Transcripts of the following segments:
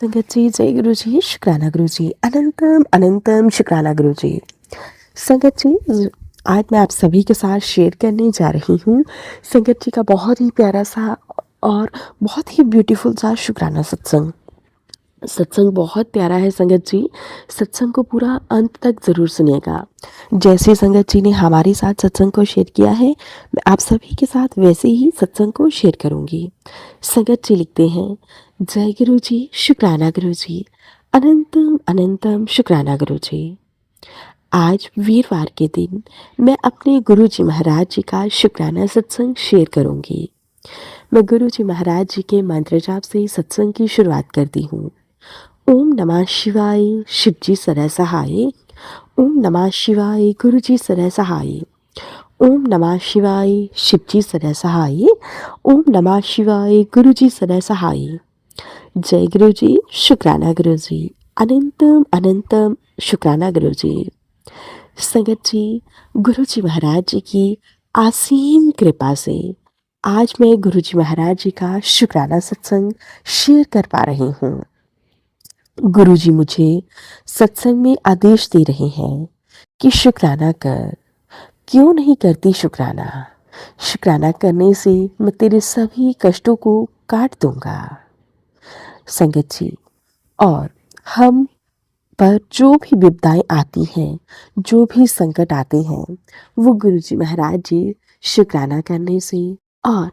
संगत जी, जय गुरु जी, शुक्राना गुरु जी, अनंतम अनंतम शुक्राना गुरु जी। संगत जी, आज मैं आप सभी के साथ शेयर करने जा रही हूँ संगत जी का बहुत ही प्यारा सा और बहुत ही ब्यूटीफुल सा शुक्राना सत्संग। सत्संग बहुत प्यारा है संगत जी। सत्संग को पूरा अंत तक ज़रूर सुनिएगा। जैसे संगत जी ने हमारे साथ सत्संग को शेयर किया है, मैं आप सभी के साथ वैसे ही सत्संग को शेयर करूँगी। संगत जी लिखते हैं, जय गुरु जी, शुक्राना गुरु जी, अनंतम अनंतम शुक्राना गुरु जी। आज वीरवार के दिन मैं अपने गुरु जी महाराज जी का शुक्राना सत्संग शेयर करूँगी। मैं गुरु जी महाराज जी के मंत्र जाप से सत्संग की शुरुआत करती हूँ। ओम नमः शिवाय, शिवजी सदा सहाय। ओम नमः शिवाय, गुरुजी सदा सहाय। ओम नमः शिवाय, शिवजी सदा सहाय। ओम नमः शिवाय, गुरुजी सदा सहाय। जय गुरु जी, शुक्राना गुरु जी, अनंतम अनंतम शुक्राना गुरु जी। संगत जी, गुरु जी महाराज जी की असीम कृपा से आज मैं गुरु जी महाराज जी का शुक्राना सत्संग शेयर कर पा रही हूँ। गुरुजी मुझे सत्संग में आदेश दे रहे हैं कि शुक्राना कर। क्यों नहीं करती शुक्राना? शुक्राना करने से मैं तेरे सभी कष्टों को काट दूंगा। संगत जी, और हम पर जो भी विपदाएं आती हैं, जो भी संकट आते हैं, वो गुरुजी महाराज जी शुक्राना करने से और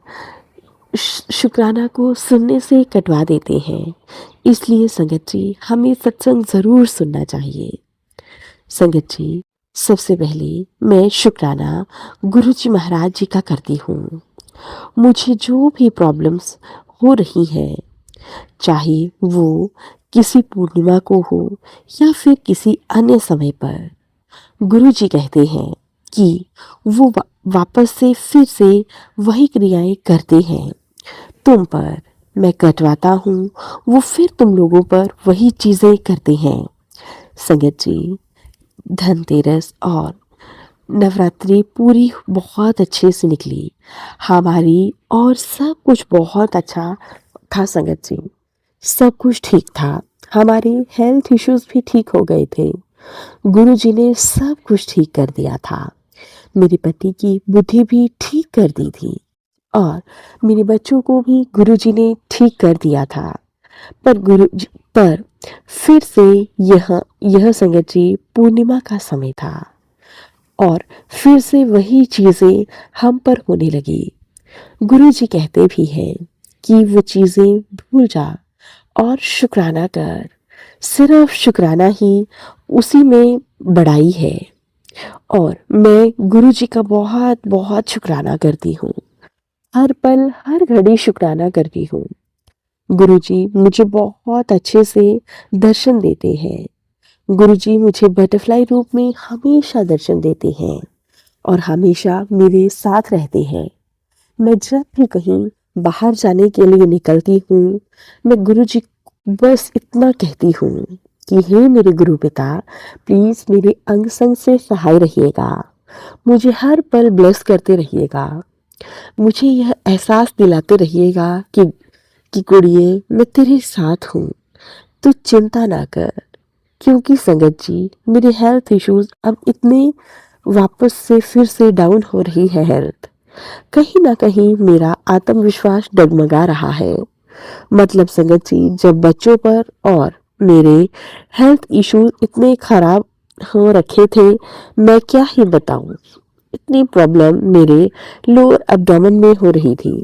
शुक्राना को सुनने से कटवा देते हैं। इसलिए संगत जी, हमें सत्संग ज़रूर सुनना चाहिए। संगत जी, सबसे पहले मैं शुक्राना गुरु जी महाराज जी का करती हूँ। मुझे जो भी प्रॉब्लम्स हो रही हैं, चाहे वो किसी पूर्णिमा को हो या फिर किसी अन्य समय पर, गुरु जी कहते हैं कि वो वापस से फिर से वही क्रियाएं करते हैं तुम पर। मैं कटवाता हूँ, वो फिर तुम लोगों पर वही चीज़ें करते हैं। संगत जी, धनतेरस और नवरात्रि पूरी बहुत अच्छे से निकली हमारी, और सब कुछ बहुत अच्छा था संगत जी। सब कुछ ठीक था, हमारे हेल्थ इश्यूज भी ठीक हो गए थे। गुरु जी ने सब कुछ ठीक कर दिया था। मेरे पति की बुद्धि भी ठीक कर दी थी और मेरे बच्चों को भी गुरुजी ने ठीक कर दिया था। पर पर फिर से यह संगत जी पूर्णिमा का समय था और फिर से वही चीज़ें हम पर होने लगी। गुरुजी कहते भी हैं कि वो चीज़ें भूल जा और शुक्राना कर। सिर्फ शुक्राना ही उसी में बड़ाई है। और मैं गुरुजी का बहुत बहुत शुक्राना करती हूँ। हर पल हर घड़ी शुक्राना करती हूँ। गुरुजी मुझे बहुत अच्छे से दर्शन देते हैं। गुरुजी मुझे बटरफ्लाई रूप में हमेशा दर्शन देते हैं और हमेशा मेरे साथ रहते हैं। मैं जब भी कहीं बाहर जाने के लिए निकलती हूँ, मैं गुरुजी बस इतना कहती हूँ कि हे मेरे गुरु पिता, प्लीज़ मेरे अंग संग से सहाय रहिएगा। मुझे हर पल ब्लेस करते रहिएगा। मुझे यह एहसास दिलाते रहिएगा कि कुड़िए, मैं तेरे साथ हूँ, तू चिंता ना कर। क्योंकि संगत जी, मेरे हेल्थ इश्यूज अब इतने वापस से फिर से डाउन हो रही है हेल्थ। कहीं ना कहीं मेरा आत्मविश्वास डगमगा रहा है। मतलब संगत जी, जब बच्चों पर और मेरे हेल्थ इश्यूज इतने खराब हो रखे थे, मैं क्या ही बताऊं। इतनी प्रॉब्लम मेरे लोअर एब्डोमेन में हो रही थी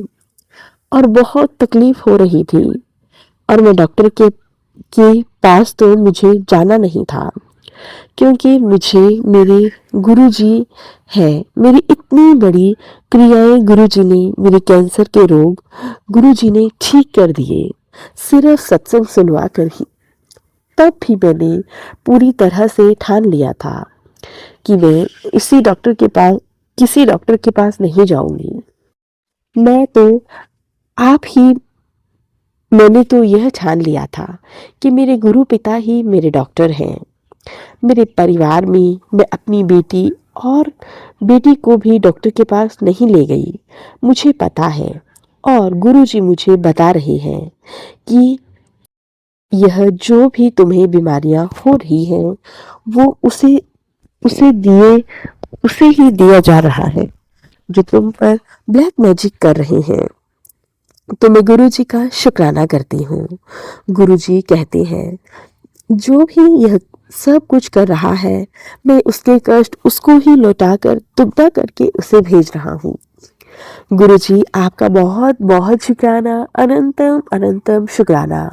और बहुत तकलीफ हो रही थी, और मैं डॉक्टर के पास तो मुझे जाना नहीं था, क्योंकि मुझे मेरे गुरुजी है। मेरी इतनी बड़ी क्रियाएं गुरुजी ने, मेरे कैंसर के रोग गुरुजी ने ठीक कर दिए, सिर्फ सत्संग सुनवा कर ही। तब भी मैंने पूरी तरह से ठान लिया था कि मैं किसी डॉक्टर के पास नहीं जाऊंगी। मैं तो आप ही मैंने तो यह ठान लिया था कि मेरे गुरु पिता ही मेरे डॉक्टर हैं। मेरे परिवार में मैं अपनी बेटी को भी डॉक्टर के पास नहीं ले गई। मुझे पता है और गुरुजी मुझे बता रहे हैं कि यह जो भी तुम्हें बीमारियां हो रही हैं वो उसे उसे दिए उसे ही दिया जा रहा है जो तुम पर ब्लैक मैजिक कर रहे हैं। तो मैं गुरु जी का शुक्राना करती हूँ। गुरु जी कहते हैं जो भी यह सब कुछ कर रहा है मैं उसके कष्ट उसको ही लौटाकर दुगना करके उसे भेज रहा हूँ। गुरु जी आपका बहुत बहुत शुक्राना, अनंतम अनंतम शुक्राना।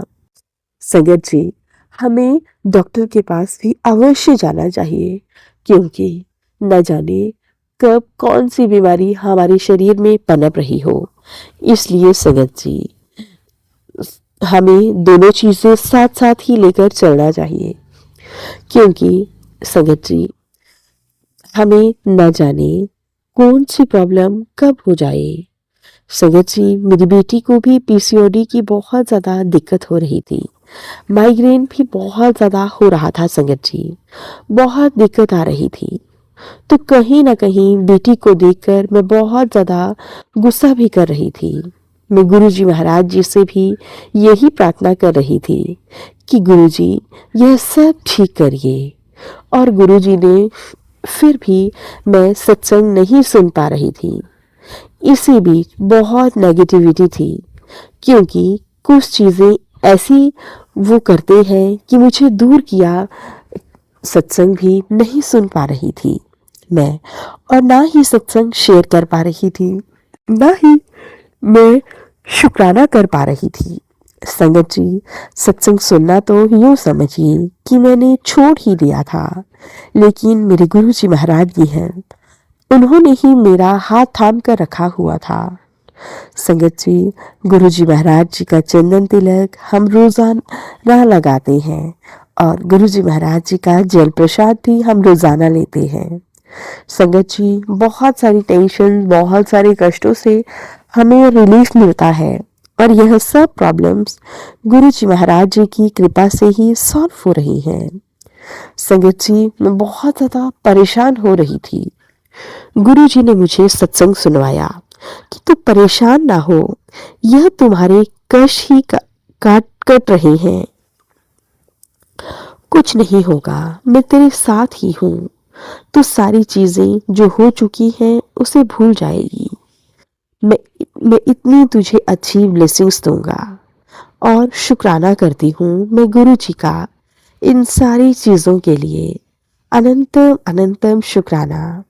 संगत जी, हमें डॉक्टर के पास भी अवश्य जाना चाहिए क्योंकि न जाने कब कौन सी बीमारी हमारे शरीर में पनप रही हो। इसलिए संगत जी, हमें दोनों चीजें साथ साथ ही लेकर चलना चाहिए क्योंकि संगत जी, हमें न जाने कौन सी प्रॉब्लम कब हो जाए। संगत जी, मेरी बेटी को भी पीसीओडी की बहुत ज़्यादा दिक्कत हो रही थी। माइग्रेन भी बहुत ज़्यादा हो रहा था संगत जी, बहुत दिक्कत आ रही थी। तो कहीं ना कहीं बेटी को देखकर मैं बहुत ज़्यादा गुस्सा भी कर रही थी। मैं गुरुजी महाराज जी से भी यही प्रार्थना कर रही थी कि गुरुजी यह सब ठीक करिए। और गुरुजी ने फिर भी मैं सत्संग नहीं सुन पा रही थी। इसी बीच बहुत नेगेटिविटी थी क्योंकि कुछ चीज़ें ऐसी वो करते हैं कि मुझे दूर किया सत्संग भी नहीं सुन पा रही थी मैं, और ना ही सत्संग शेयर कर पा रही थी, ना ही मैं शुक्राना कर पा रही थी। संगत जी, सत्संग सुनना तो यूँ समझिए कि मैंने छोड़ ही दिया था, लेकिन मेरे गुरु जी महाराज जी हैं, उन्होंने ही मेरा हाथ थाम कर रखा हुआ था। संगत जी, गुरु जी महाराज जी का चंदन तिलक हम रोजाना लगाते हैं और गुरु जी महाराज जी का जल प्रसाद भी हम रोजाना लेते हैं। संगत जी, बहुत सारी टेंशन, बहुत सारे कष्टों से हमें रिलीफ मिलता है और यह सब प्रॉब्लम्स गुरु जी महाराज जी की कृपा से ही सॉल्व हो रही हैं। संगत जी, मैं बहुत ज़्यादा परेशान हो रही थी। गुरु जी ने मुझे सत्संग सुनवाया कि तू परेशान ना हो, यह तुम्हारे कष्ट ही काट कट रहे हैं, कुछ नहीं होगा, मैं तेरे साथ ही हूँ। तो सारी चीजें जो हो चुकी हैं उसे भूल जाएगी। मैं मैं इतनी तुझे अच्छी ब्लेसिंग्स दूंगा। और शुक्राना करती हूँ मैं गुरु जी का इन सारी चीजों के लिए, अनंतम अनंतम शुक्राना।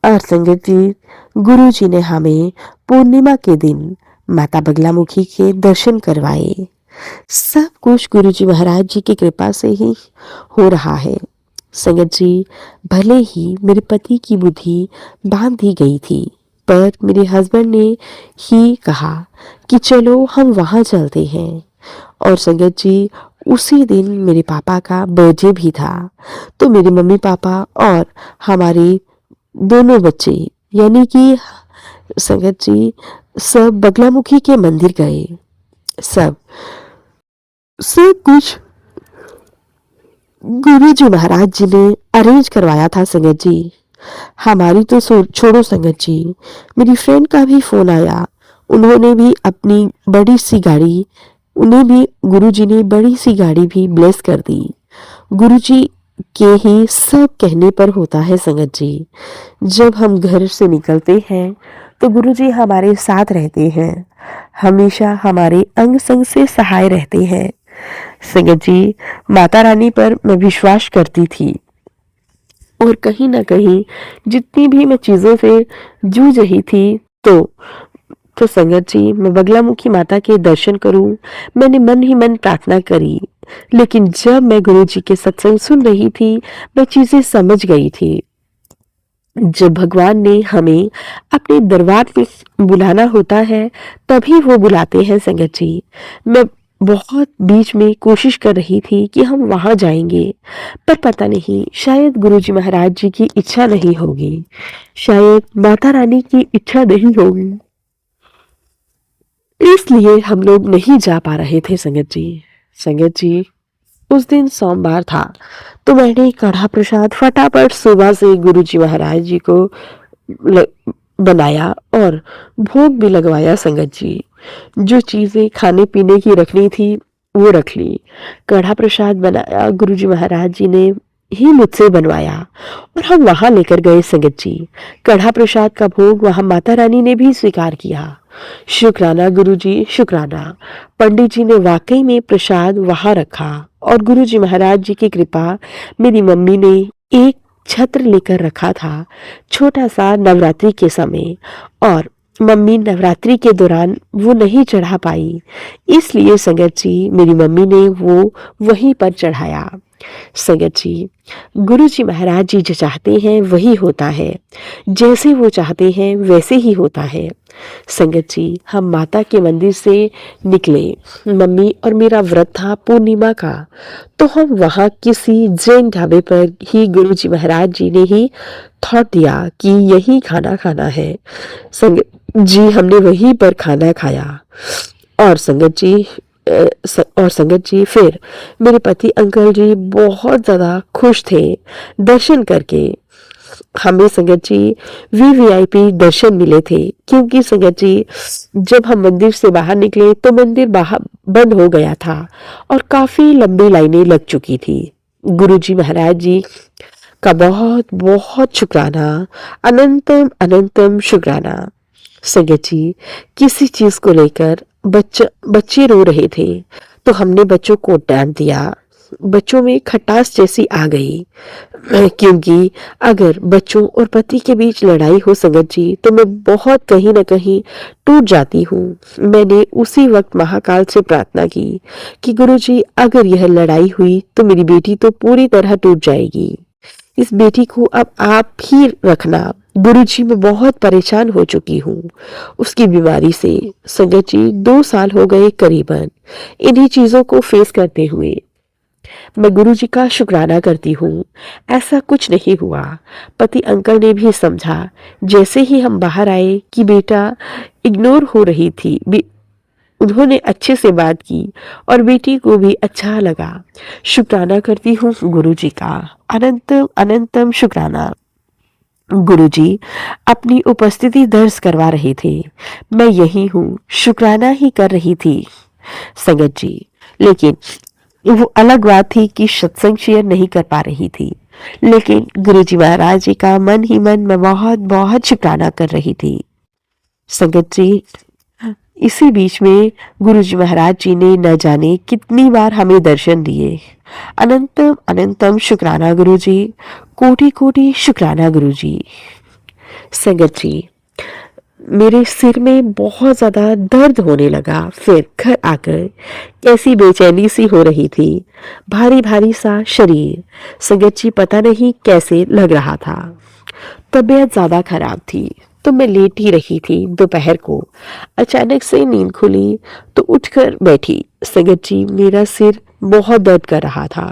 और संगत जी, गुरु जी ने हमें पूर्णिमा के दिन माता बगलामुखी के दर्शन करवाए। सब कुछ गुरु जी महाराज जी की कृपा से ही हो रहा है। संगत जी, भले ही मेरे पति की बुद्धि बांध दी गई थी, पर मेरे हस्बैंड ने ही कहा कि चलो हम वहाँ चलते हैं। और संगत जी, उसी दिन मेरे पापा का बर्थडे भी था। तो मेरे मम्मी पापा और हमारे दोनों बच्चे यानी कि संगत जी सब बगलामुखी के मंदिर गए। सब सब कुछ गुरु जी महाराज जी ने अरेंज करवाया था संगत जी। हमारी तो छोड़ो संगत जी, मेरी फ्रेंड का भी फोन आया, उन्होंने भी अपनी बड़ी सी गाड़ी, उन्हें भी गुरुजी ने बड़ी सी गाड़ी भी ब्लेस कर दी। गुरुजी के ही सब कहने पर होता है संगत जी। जब हम घर से निकलते हैं तो गुरुजी हमारे साथ रहते हैं, हमेशा हमारे अंग संग से सहाय रहते हैं। संगत जी, माता रानी पर मैं विश्वास करती थी और कहीं ना कहीं जितनी भी मैं चीज़ों से जूझ रही थी, तो संगत जी, मैं बगलामुखी माता के दर्शन करूं, मैंने मन ही मन प्रार्थना करी। लेकिन जब मैं गुरु जी के सत्संग सुन रही थी, मैं चीजें समझ गई थी। जब भगवान ने हमें अपने दरबार में बुलाना होता है, तभी वो बुलाते हैं संगत जी। मैं बहुत बीच में कोशिश कर रही थी कि हम वहां जाएंगे, पर पता नहीं, शायद गुरुजी महाराज जी की इच्छा नहीं होगी, शायद माता रानी की इच्छा नहीं होगी, इसलिए हम लोग नहीं जा पा रहे थे संगत जी। संगत जी, उस दिन सोमवार था, तो मैंने कढ़ा प्रसाद फटाफट सुबह से गुरु जी महाराज जी को ल, बनाया और भोग भी लगवाया संगत जी। जो चीज़ें खाने पीने की रखनी थी वो रख ली। कढ़ा प्रसाद बनाया गुरुजी महाराज जी ने ही मुझसे बनवाया और हम वहां लेकर गए संगत जी। कढ़ा प्रसाद का भोग वहां माता रानी ने भी स्वीकार किया। शुक्राना गुरुजी, शुक्राना। पंडित जी ने वाकई में प्रसाद वहां रखा और गुरुजी महाराज जी की कृपा, मेरी मम्मी ने एक छत्र लेकर रखा था, छोटा सा, नवरात्रि के समय, और मम्मी नवरात्रि के दौरान वो नहीं चढ़ा पाई, इसलिए संगत जी मेरी मम्मी ने वो वहीं पर चढ़ाया। संगत जी, गुरु जी महाराज जी जो चाहते हैं वही होता है, जैसे वो चाहते हैं वैसे ही होता है। संगत जी, हम माता के मंदिर से निकले, मम्मी और मेरा व्रत था पूर्णिमा का, तो हम वहाँ किसी जैन ढाबे पर ही गुरु जी महाराज जी ने ही थॉट दिया कि यही खाना खाना है। संगत जी, हमने वहीं पर खाना खाया और संगत जी फिर मेरे पति अंकल जी बहुत ज़्यादा खुश थे दर्शन करके। हमें संगत जी वीवीआईपी दर्शन मिले थे, क्योंकि संगत जी जब हम मंदिर से बाहर निकले तो मंदिर बाहर बंद हो गया था और काफ़ी लंबी लाइनें लग चुकी थी। गुरुजी महाराज जी का बहुत बहुत शुक्राना, अनंतम अनंतम शुक्राना। संगत जी, किसी चीज को लेकर बच्चे रो रहे थे तो हमने बच्चों को डांट दिया। बच्चों में खटास जैसी आ गई, क्योंकि अगर बच्चों और पति के बीच लड़ाई हो संगत जी, तो मैं बहुत कहीं ना कहीं टूट जाती हूँ। मैंने उसी वक्त महाकाल से प्रार्थना की कि गुरुजी, अगर यह लड़ाई हुई तो मेरी बेटी तो पूरी तरह टूट जाएगी। इस बेटी को अब आप ही रखना। गुरुजी, मैं बहुत परेशान हो चुकी हूँ उसकी बीमारी से। संगत जी, 2 साल हो गए करीबन इन्हीं चीजों को फेस करते हुए। मैं गुरुजी का शुक्राना करती हूँ, ऐसा कुछ नहीं हुआ। पति अंकल ने भी समझा। जैसे ही हम बाहर आए कि बेटा इग्नोर हो रही थी, उन्होंने अच्छे से बात की और बेटी को भी अच्छा लगा। शुक्राना करती हूँ गुरुजी का, अनंतम अनंतम शुक्राना। गुरुजी अपनी उपस्थिति दर्ज करवा रहे थे, मैं यही हूँ, शुक्राना ही कर रही थी संगत जी। लेकिन वो अलग बात थी कि सत्संग शेयर नहीं कर पा रही थी, लेकिन गुरुजी महाराज जी का मन ही मन में बहुत बहुत शुक्राना कर रही थी संगत जी। इसी बीच में गुरुजी महाराज जी ने न जाने कितनी बार हमें दर्शन दिए। अनंतम अनंतम शुक्राना गुरुजी, कोटि कोटि शुक्राना गुरुजी। संगत जी, मेरे सिर में बहुत ज़्यादा दर्द होने लगा। फिर घर आकर कैसी बेचैनी सी हो रही थी, भारी भारी सा शरीर। संगत जी, पता नहीं कैसे लग रहा था। तबीयत ज़्यादा खराब थी तो मैं लेटी रही थी। दोपहर को अचानक से नींद खुली तो उठकर बैठी। संगत जी, मेरा सिर बहुत दर्द कर रहा था।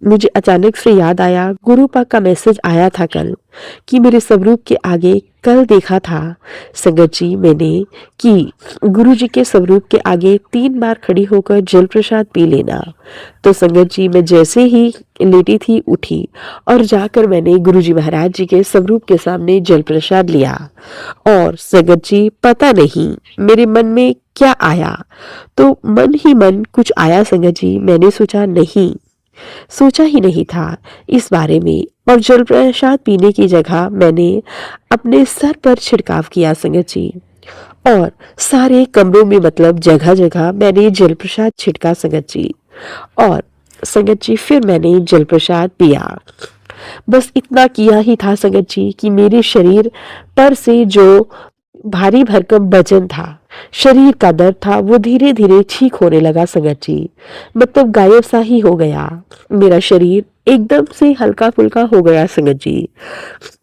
मुझे अचानक से याद आया, गुरु पाक का मैसेज आया था कल कि मेरे स्वरूप के आगे कल देखा था संगत जी मैंने कि गुरु जी के स्वरूप के आगे 3 बार खड़ी होकर जल प्रसाद पी लेना। तो संगत जी, मैं जैसे ही लेटी थी उठी और जाकर मैंने गुरु जी महाराज जी के स्वरूप के सामने जल प्रसाद लिया। और संगत जी, पता नहीं मेरे मन में क्या आया, तो मन ही मन कुछ आया संगत जी। मैंने सोचा ही नहीं था इस बारे में, और जल प्रसाद पीने की जगह मैंने अपने सर पर छिड़काव किया संगत जी। और सारे कमरों में, मतलब जगह जगह मैंने जल प्रसाद छिड़का संगत जी। और संगत जी, फिर मैंने जल प्रसाद पिया। बस इतना किया ही था संगत जी कि मेरे शरीर पर से जो भारी भरकम वजन था, शरीर का दर्द था, वो धीरे धीरे ठीक होने लगा संगत जी। मतलब गायब सा ही हो गया। मेरा शरीर एकदम से हल्का फुल्का हो गया संगत जी,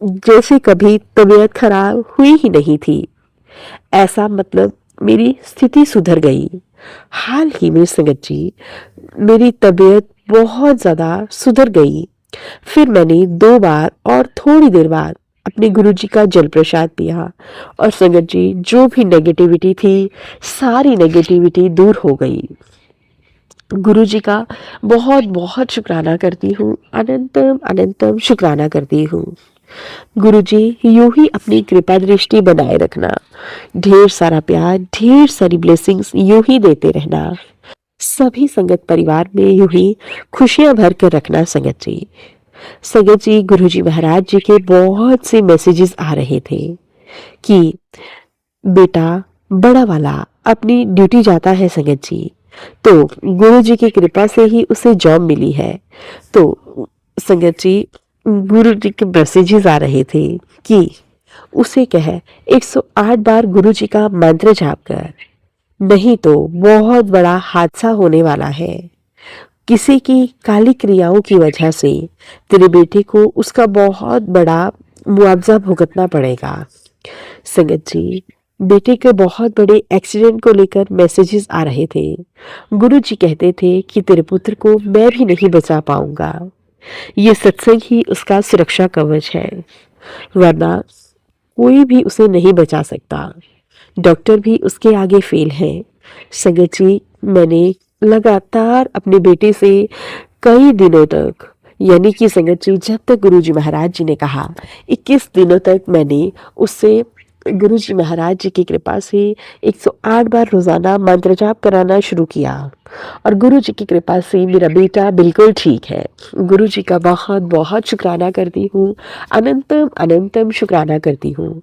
जैसे कभी तबीयत खराब हुई ही नहीं थी। ऐसा मतलब मेरी स्थिति सुधर गई। हाल ही में संगत जी मेरी तबीयत बहुत ज़्यादा सुधर गई। फिर मैंने 2 बार और थोड़ी देर बाद अपने गुरुजी का जल प्रसाद पिया और संगत जी, जो भी नेगेटिविटी थी, सारी नेगेटिविटी दूर हो गई। गुरुजी का बहुत बहुत शुक्राना करती हूँ, अनंतम अनंतम शुक्राना करती हूँ। गुरुजी, यूं ही अपनी कृपा दृष्टि बनाए रखना, ढेर सारा प्यार, ढेर सारी ब्लेसिंग्स यूं ही देते रहना। सभी संगत परिवार में यूं ही खुशियां भर कर रखना संगत जी। संगत जी, गुरुजी महाराज जी के बहुत से मैसेजेस आ रहे थे कि बेटा बड़ा वाला अपनी ड्यूटी जाता है संगत जी, तो गुरु जी की कृपा से ही उसे जॉब मिली है। तो संगत जी, गुरु जी के मैसेजेस आ रहे थे कि उसे कह 108 बार गुरु जी का मंत्र जाप कर, नहीं तो बहुत बड़ा हादसा होने वाला है। किसी की काली क्रियाओं की वजह से तेरे बेटे को उसका बहुत बड़ा मुआवजा भुगतना पड़ेगा। संगत जी, बेटे के बहुत बड़े एक्सीडेंट को लेकर मैसेजेस आ रहे थे। गुरु जी कहते थे कि तेरे पुत्र को मैं भी नहीं बचा पाऊंगा, ये सत्संग ही उसका सुरक्षा कवच है, वरना कोई भी उसे नहीं बचा सकता। डॉक्टर भी उसके आगे फेल है। संगत जी, मैंने लगातार अपने बेटे से कई दिनों तक, यानी कि संगत जी, जब तक गुरु जी महाराज जी ने कहा 21 दिनों तक मैंने उससे गुरु जी महाराज जी की कृपा से 108 बार रोजाना मंत्र जाप कराना शुरू किया और गुरु जी की कृपा से मेरा बेटा बिल्कुल ठीक है। गुरु जी का बहुत बहुत शुक्राना करती हूँ, अनंतम अनंतम शुक्राना करती हूँ।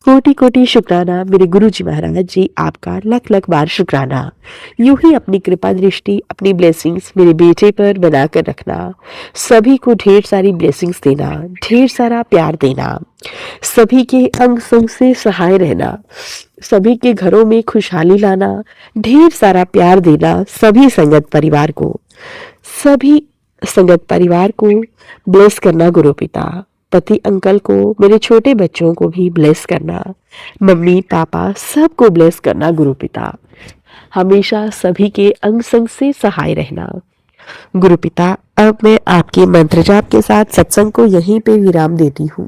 कोटि कोटि शुक्राना मेरे गुरु जी महाराज जी, आपका लख लख बार शुक्राना। यूं ही अपनी कृपा दृष्टि, अपनी ब्लेसिंग्स मेरे बेटे पर बनाकर रखना, सभी को ढेर सारी ब्लेसिंग्स देना, ढेर सारा प्यार देना, सभी के अंग संग से सहाय रहना, सभी के घरों में खुशहाली लाना, ढेर सारा प्यार देना, सभी संगत परिवार को, सभी संगत परिवार को ब्लेस करना गुरु पिता, पति अंकल को, मेरे छोटे बच्चों को भी ब्लेस करना, मम्मी पापा सबको ब्लेस करना गुरु पिता, हमेशा सभी के अंग संग से सहाय रहना गुरु पिता। अब मैं आपके मंत्र जाप के साथ सत्संग को यहीं पे विराम देती हूँ।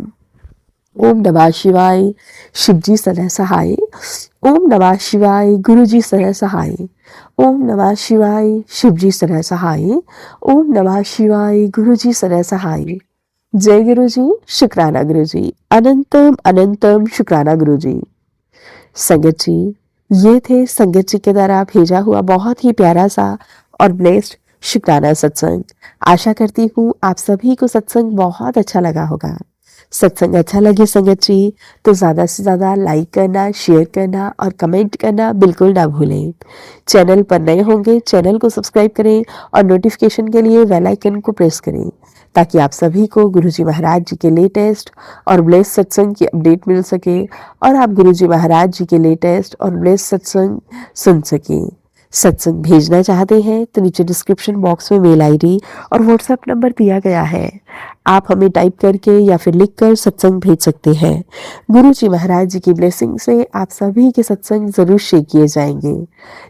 ओम नमः शिवाय, शिवजी सदा सहाय। ओम नमः शिवाय, गुरुजी सदा सहाय। ओम नमः शिवाय, शिवजी सदा सहाय। ओम नमः शिवाय, गुरुजी सदा सहाय। जय गुरुजी, शुक्राना गुरुजी, अनंतम अनंतम शुक्राना गुरुजी। संगत जी, ये थे संगत जी के द्वारा भेजा हुआ बहुत ही प्यारा सा और ब्लेस्ड शुक्राना सत्संग। आशा करती हूँ आप सभी को सत्संग बहुत अच्छा लगा होगा। सत्संग अच्छा लगे संगत जी तो ज़्यादा से ज़्यादा लाइक करना, शेयर करना और कमेंट करना बिल्कुल ना भूलें। चैनल पर नए होंगे चैनल को सब्सक्राइब करें और नोटिफिकेशन के लिए बेल आइकन को प्रेस करें, ताकि आप सभी को गुरुजी महाराज जी के लेटेस्ट और ब्लेस सत्संग की अपडेट मिल सके और आप गुरुजी महाराज जी के लेटेस्ट और ब्लेस सत्संग सुन सकें। सत्संग भेजना चाहते हैं तो नीचे डिस्क्रिप्शन बॉक्स में मेल आईडी और व्हाट्सएप नंबर दिया गया है, आप हमें टाइप करके या फिर लिखकर सत्संग भेज सकते हैं। गुरु जी महाराज जी की ब्लेसिंग से आप सभी के सत्संग जरूर शेयर किए जाएंगे।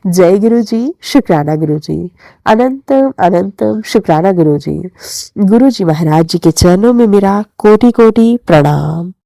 जय गुरु जी, शुक्राना गुरु जी, अनंतम अनंतम शुक्राना गुरु जी। गुरु जी महाराज जी के चरणों में मेरा कोटि कोटि प्रणाम।